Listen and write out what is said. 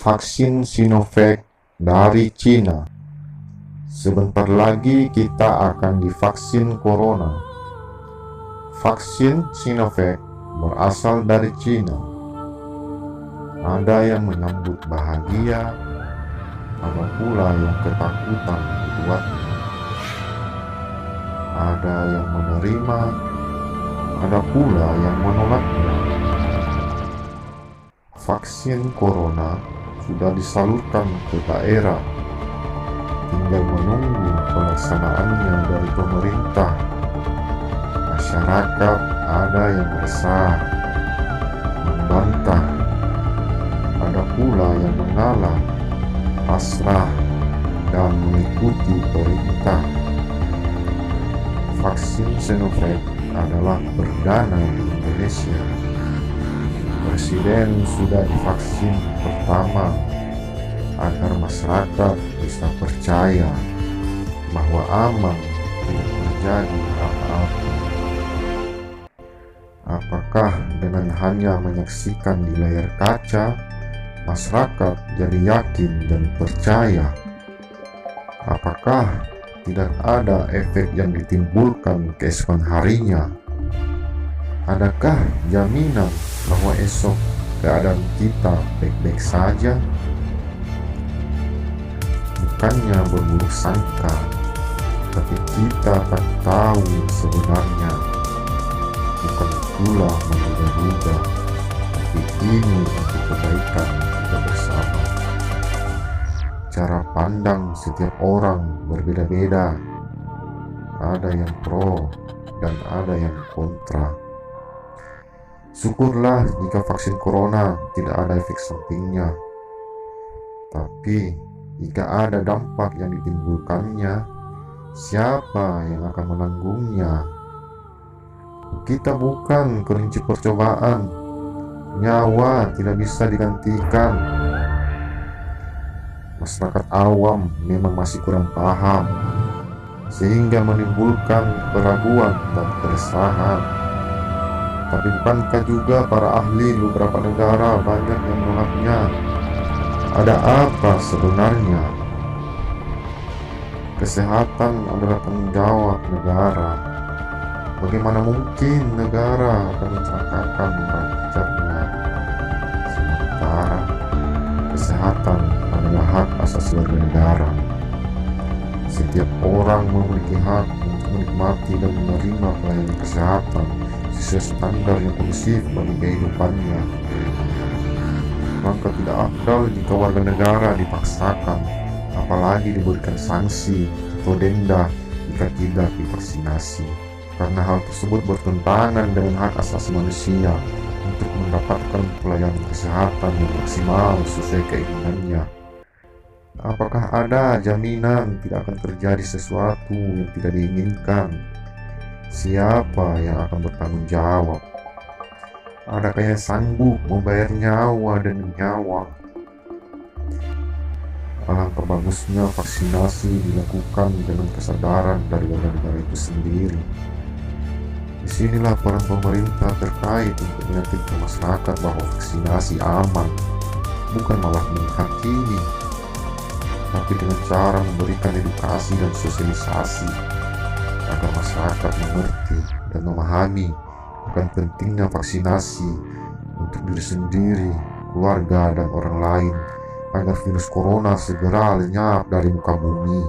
vaksin Sinovac dari Cina. Sebentar lagi kita akan divaksin corona. Vaksin Sinovac berasal dari Cina. Ada yang menyambut bahagia, ada pula yang ketakutan membuatnya. Ada yang menerima, ada pula yang menolaknya. Vaksin corona sudah disalurkan ke daerah, tinggal menunggu pelaksanaannya dari pemerintah. Masyarakat ada yang resah, membantah, ada pula yang mengalah, pasrah, dan mengikuti perintah. Vaksin Sinovac adalah perdana di Indonesia. Presiden sudah divaksin pertama agar masyarakat bisa percaya bahwa aman, tidak terjadi apa-apa. Apakah dengan hanya menyaksikan di layar kaca, masyarakat jadi yakin dan percaya? Apakah tidak ada efek yang ditimbulkan keesokan harinya? Adakah jaminan bahwa esok keadaan kita baik-baik saja? Bukannya berburuk sangka, tapi kita tak tahu sebenarnya. Bukan pula menduga-duga, tapi ini untuk kebaikan kita bersama. Cara pandang setiap orang berbeda-beda. Ada yang pro dan ada yang kontra. Syukurlah jika vaksin corona tidak ada efek sampingnya. Tapi jika ada dampak yang ditimbulkannya, siapa yang akan menanggungnya? Kita bukan kelinci percobaan. Nyawa tidak bisa digantikan. Masyarakat awam memang masih kurang paham, sehingga menimbulkan keraguan dan keresahan. Tapi bukankah juga para ahli beberapa negara banyak yang menolaknya? Ada apa sebenarnya? Kesehatan adalah tanggung jawab negara. Bagaimana mungkin negara akan mencelakakan rakyatnya? Sementara kesehatan adalah hak asasi warga negara. Setiap orang memiliki hak untuk menikmati dan menerima pelayanan kesehatan sesuai standar yang kondusif bagi kehidupannya. Maka tidak afdal jika warga negara dipaksakan, apalagi diberikan sanksi atau denda jika tidak divaksinasi, karena hal tersebut bertentangan dengan hak asasi manusia untuk mendapatkan pelayanan kesehatan yang maksimal sesuai keinginannya. Apakah ada jaminan tidak akan terjadi sesuatu yang tidak diinginkan? Siapa yang akan bertanggung jawab? Adakah yang sanggup membayar nyawa demi nyawa? Alangkah bagusnya vaksinasi dilakukan dengan kesadaran dari warga negara itu sendiri. Disinilah peran pemerintah terkait untuk meyakinkan masyarakat bahwa vaksinasi aman, bukan malah menghakimi, tapi dengan cara memberikan edukasi dan sosialisasi agar masyarakat mengerti dan memahami akan pentingnya vaksinasi untuk diri sendiri, keluarga, dan orang lain, agar virus corona segera lenyap dari muka bumi.